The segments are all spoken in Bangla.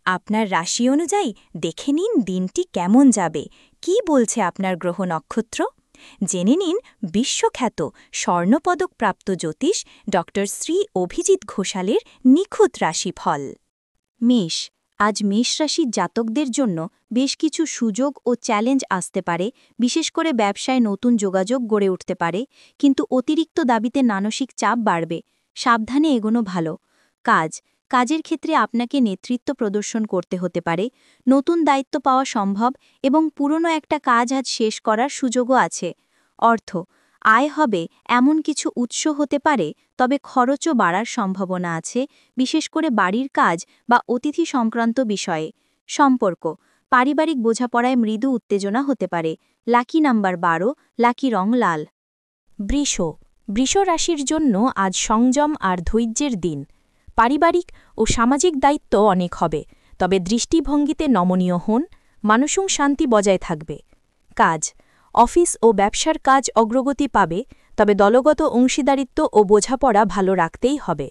আপনার রাশি অনুযায়ী দেখে নিন দিনটি কেমন যাবে কি বলছে আপনার গ্রহ নক্ষত্র জেনে নিন বিশ্বখ্যাত স্বর্ণপদকপ্রাপ্ত জ্যোতিষ ড শ্রী অভিজিৎ ঘোষালের নিখুঁত রাশিফল মেষ আজ মেষ রাশির জাতকদের জন্য বেশ কিছু সুযোগ ও চ্যালেঞ্জ আসতে পারে বিশেষ করে ব্যবসায় নতুন যোগাযোগ গড়ে উঠতে পারে কিন্তু অতিরিক্ত দাবিতে মানসিক চাপ বাড়বে সাবধানে এগোনো ভালো কাজের ক্ষেত্রে আপনাকে নেতৃত্ব প্রদর্শন করতে হতে পারে নতুন দায়িত্ব পাওয়া সম্ভব এবং পুরনো একটা কাজ আজ শেষ করার সুযোগও আছে অর্থ আয় হবে এমন কিছু উৎস হতে পারে তবে খরচও বাড়ার সম্ভাবনা আছে বিশেষ করে বাড়ির কাজ বা অতিথি সংক্রান্ত বিষয়ে সম্পর্ক পারিবারিক বোঝাপড়ায় মৃদু উত্তেজনা হতে পারে লাকি নাম্বার 12 লাকি রং লাল বৃষ রাশির জন্য আজ সংযম আর ধৈর্যের দিন পারিবারিক ও সামাজিক দায়িত্ব অনেক হবে তবে দৃষ্টিভঙ্গিতে নমনীয় হন মানসিক শান্তি বজায় থাকবে কাজ অফিস ও ব্যবসার কাজ অগ্রগতি পাবে তবে দলগত অংশীদারিত্ব ও বোঝাপড়া ভালো রাখতেই হবে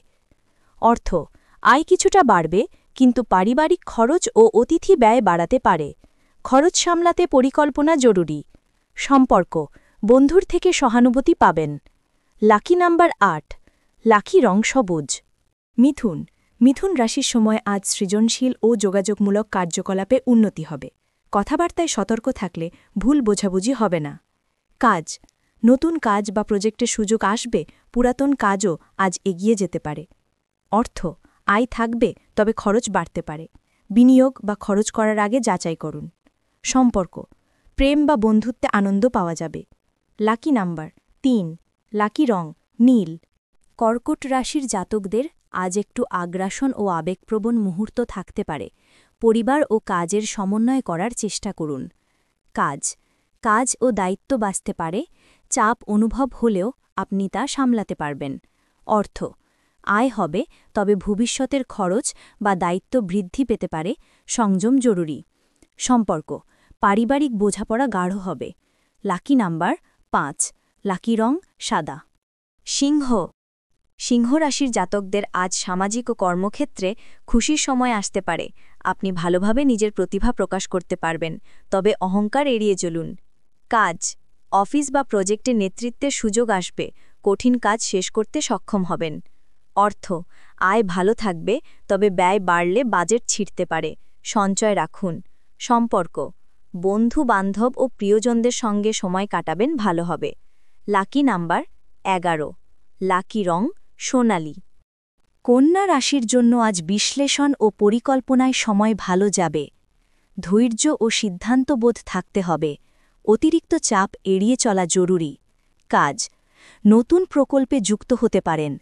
অর্থ আয় কিছুটা বাড়বে কিন্তু পারিবারিক খরচ ও অতিথি ব্যয় বাড়াতে পারে খরচ সামলাতে পরিকল্পনা জরুরি সম্পর্ক বন্ধুর থেকে সহানুভূতি পাবেন লাকি নাম্বার ৮ লাকি রং সবুজ মিথুন রাশির সময় আজ সৃজনশীল ও যোগাযোগমূলক কার্যকলাপে উন্নতি হবে কথাবার্তায় সতর্ক থাকলে ভুল বোঝাবুঝি হবে না নতুন কাজ বা প্রজেক্টের সুযোগ আসবে পুরাতন কাজও আজ এগিয়ে যেতে পারে অর্থ আয় থাকবে তবে খরচ বাড়তে পারে বিনিয়োগ বা খরচ করার আগে যাচাই করুন সম্পর্ক প্রেম বা বন্ধুত্বে আনন্দ পাওয়া যাবে লাকি নাম্বার ৩ লাকি রং নীল কর্কট রাশির জাতকদের আজ একটু আগ্রাসন ও আবেগপ্রবণ মুহূর্ত থাকতে পারে পরিবার ও কাজের সমন্বয় করার চেষ্টা করুন কাজ ও দায়িত্ব বাঁচতে পারে চাপ অনুভব হলেও আপনি তা সামলাতে পারবেন অর্থ আয় হবে তবে ভবিষ্যতের খরচ বা দায়িত্ব বৃদ্ধি পেতে পারে সংযম জরুরি সম্পর্ক পারিবারিক বোঝাপড়া গাঢ় হবে লাকি নাম্বার ৫ লাকি রং সাদা সিংহ রাশির জাতকদের আজ সামাজিক ও কর্মক্ষেত্রে খুশির সময় আসতে পারে আপনি ভালোভাবে নিজের প্রতিভা প্রকাশ করতে পারবেন তবে অহংকার এড়িয়ে চলুন অফিস বা প্রজেক্টে নেতৃত্বের সুযোগ আসবে কঠিন কাজ শেষ করতে সক্ষম হবেন অর্থ আয় ভালো থাকবে তবে ব্যয় বাড়লে বাজেট ছিঁড়তে পারে সঞ্চয় রাখুন সম্পর্ক বন্ধু বান্ধব ও প্রিয়জনদের সঙ্গে সময় কাটাবেন ভালো হবে লাকি নাম্বার ১১ লাকি রং সোনালি কন্যা রাশির জন্য আজ বিশ্লেষণ ও পরিকল্পনায় সময় ভালো যাবে ধৈর্য ও সিদ্ধান্তবোধ থাকতে হবে অতিরিক্ত চাপ এড়িয়ে চলা জরুরি নতুন প্রকল্পে যুক্ত হতে পারেন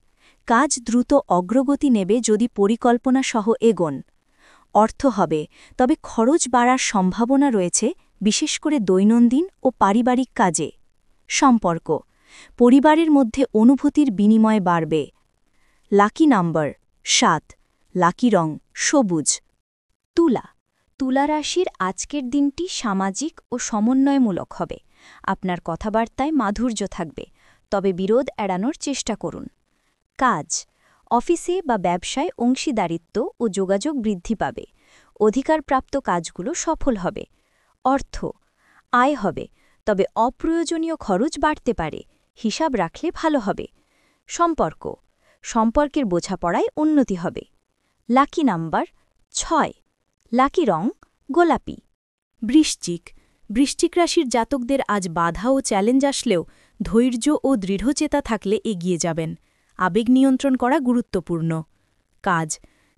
কাজ দ্রুত অগ্রগতি নেবে যদি পরিকল্পনা সহ এগোন অর্থ হবে তবে খরচ বাড়ার সম্ভাবনা রয়েছে বিশেষ করে দৈনন্দিন ও পারিবারিক কাজে সম্পর্ক পরিবারের মধ্যে অনুভূতির বিনিময় বাড়বে লাকি নাম্বার ৭ লাকি রং সবুজ তুলা রাশির আজকের দিনটি সামাজিক ও সমন্বয়মূলক হবে আপনার কথাবার্তায় মাধুর্য থাকবে তবে বিরোধ এড়ানোর চেষ্টা করুন অফিসে বা ব্যবসায় অংশীদারিত্ব ও যোগাযোগ বৃদ্ধি পাবে অধিকারপ্রাপ্ত কাজগুলো সফল হবে অর্থ আয় হবে তবে অপ্রয়োজনীয় খরচ বাড়তে পারে হিসাব রাখলে ভালো হবে সম্পর্কের বোঝাপড়ায় উন্নতি হবে লাকি নাম্বার ৬ লাকি রং গোলাপি বৃশ্চিক রাশির জাতকদের আজ বাধা ও চ্যালেঞ্জ আসলেও ধৈর্য ও দৃঢ়চেতা থাকলে এগিয়ে যাবেন আবেগ নিয়ন্ত্রণ করা গুরুত্বপূর্ণ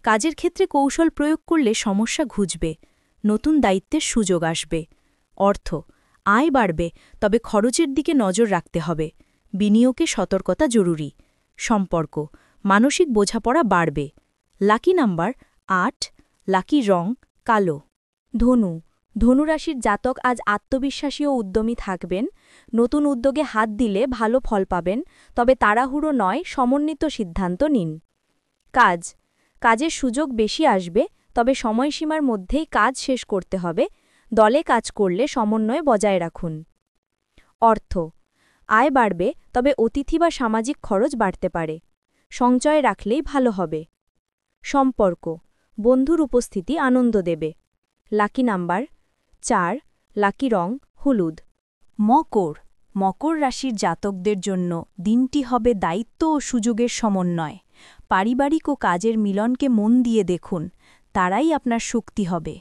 কাজের ক্ষেত্রে কৌশল প্রয়োগ করলে সমস্যা ঘুচবে নতুন দায়িত্বের সুযোগ আসবে অর্থ আয় বাড়বে তবে খরচের দিকে নজর রাখতে হবে বিনিয়োগে সতর্কতা জরুরি সম্পর্ক মানসিক বোঝাপড়া বাড়বে লাকি নাম্বার ৮ লাকি রং কালো ধনুরাশির জাতক আজ আত্মবিশ্বাসী ও উদ্যমী থাকবেন নতুন উদ্যোগে হাত দিলে ভালো ফল পাবেন তবে তাড়াহুড়ো নয় সমন্বিত সিদ্ধান্ত নিন কাজের সুযোগ বেশি আসবে তবে সময়সীমার মধ্যেই কাজ শেষ করতে হবে দলে কাজ করলে সমন্বয় বজায় রাখুন অর্থ আয় বাড়বে তবে অতিথি বা সামাজিক খরচ বাড়তে পারে সঞ্চয় রাখলেই ভালো হবে সম্পর্ক বন্ধুর উপস্থিতি আনন্দ দেবে। লাকি নাম্বার 4, লাকি রং হলুদ। মকর রাশির জাতকদের জন্য দিনটি হবে দায়িত্ব ও সুযোগের সমন্বয়। পারিবারিক ও কাজের মিলনকে মন দিয়ে দেখুন, তারাই আপনার শক্তি হবে।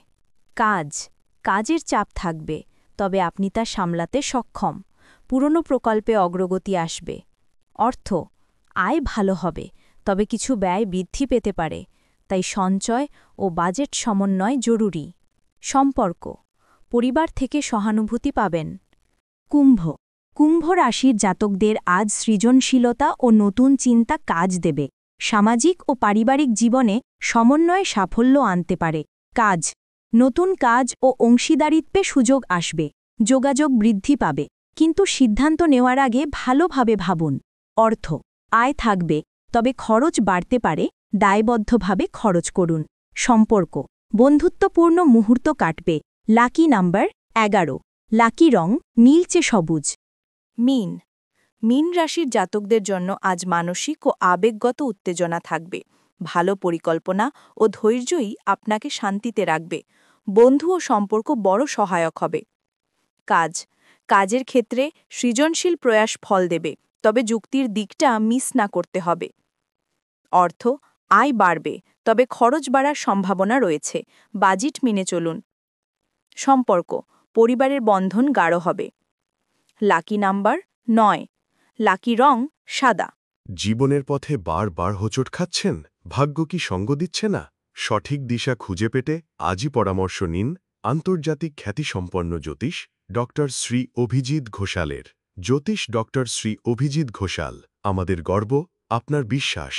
কাজের চাপ থাকবে, তবে আপনি তা সামলাতে সক্ষম। পুরনো প্রকল্পে অগ্রগতি আসবে। আয় ভালো হবে, তবে কিছু ব্যয় বৃদ্ধি পেতে পারে, তাই সঞ্চয় ও বাজেট সমন্বয় জরুরি। সম্পর্ক, পরিবার থেকে সহানুভূতি পাবেন। কুম্ভ রাশির জাতকদের আজ সৃজনশীলতা ও নতুন চিন্তা কাজ দেবে। সামাজিক ও পারিবারিক জীবনে সমন্বয় সাফল্য আনতে পারে। নতুন কাজ ও অংশীদারিত্বে সুযোগ আসবে। যোগাযোগ বৃদ্ধি পাবে, কিন্তু সিদ্ধান্ত নেওয়ার আগে ভালোভাবে ভাবুন। আয় থাকবে, তবে খরচ বাড়তে পারে, দায়বদ্ধভাবে খরচ করুন। সম্পর্ক, বন্ধুত্বপূর্ণ মুহূর্ত কাটবে। লাকি নাম্বার 11, লাকি রং নীলচে সবুজ। মীন রাশির জাতকদের জন্য আজ মানসিক ও আবেগগত উত্তেজনা থাকবে। ভালো পরিকল্পনা ও ধৈর্যই আপনাকে শান্তিতে রাখবে। বন্ধু ও সম্পর্ক বড় সহায়ক হবে। কাজের ক্ষেত্রে সৃজনশীল প্রয়াস ফল দেবে, তবে যুক্তির দিকটা মিস না করতে হবে। আয় বাড়বে, তবে খরচ বাড়ার সম্ভাবনা রয়েছে। বাজেট মেনে চলুন। সম্পর্ক, পরিবারের বন্ধন গাঢ় হবে। লাকি নাম্বার 9, লাকি রং সাদা। জীবনের পথে বারবার হোঁচট খাচ্ছেন, ভাগ্য কি সঙ্গ দিচ্ছে না? সঠিক দিশা খুঁজে পেতে আজই পরামর্শ নিন আন্তর্জাতিক খ্যাতিসম্পন্ন জ্যোতিষ ডক্টর শ্রী অভিজিৎ ঘোষালের। জ্যোতিষ ডক্টর শ্রী অভিজিৎ ঘোষাল আমাদের গর্ব, আপনার বিশ্বাস।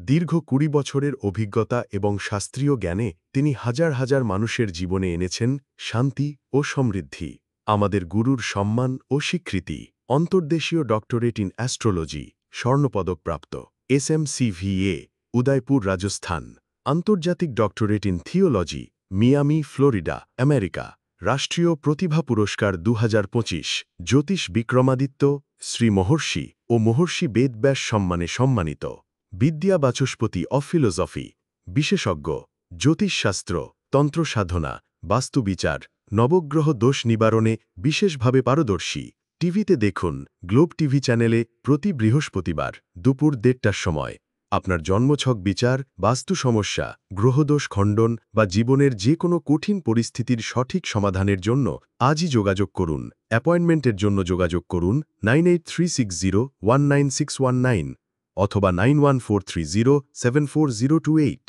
দীর্ঘ 20 বছরের অভিজ্ঞতা এবং শাস্ত্রীয় জ্ঞানে তিনি হাজার হাজার মানুষের জীবনে এনেছেন শান্তি ও সমৃদ্ধি। আমাদের গুরুর সম্মান ও স্বীকৃতি। অন্তর্দেশীয় ডক্টরেট ইন অ্যাস্ট্রোলজি, স্বর্ণপদকপ্রাপ্ত। SMCVA, উদয়পুর, রাজস্থান। আন্তর্জাতিক doctorate in theology, Miami, Florida, America. রাষ্ট্রীয় প্রতিভা পুরস্কার 2025। জ্যোতিষ বিক্রমাদিত্য, শ্রী মহর্ষি ও মহর্ষি বেদব্যাস সম্মানে সম্মানিত। বিদ্যা বাচস্পতি অফ ফিলোসফি, বিশেষজ্ঞ। জ্যোতিষশাস্ত্র, তন্ত্র সাধনা, বাস্তুবিচার, নবগ্রহ দোষ নিবারণে বিশেষভাবে পারদর্শী। টিভিতে দেখুন গ্লোব টিভি চ্যানেলে প্রতি বৃহস্পতিবার দুপুর 1:30টার সময়। আপনার জন্মছক বিচার, বাস্তু সমস্যা, গ্রহদোষ খণ্ডন বা জীবনের যে কোনো কঠিন পরিস্থিতির সঠিক সমাধানের জন্য আজই যোগাযোগ করুন। অ্যাপয়েন্টমেন্টের জন্য যোগাযোগ করুন 9836019619 অথবা 9143074028।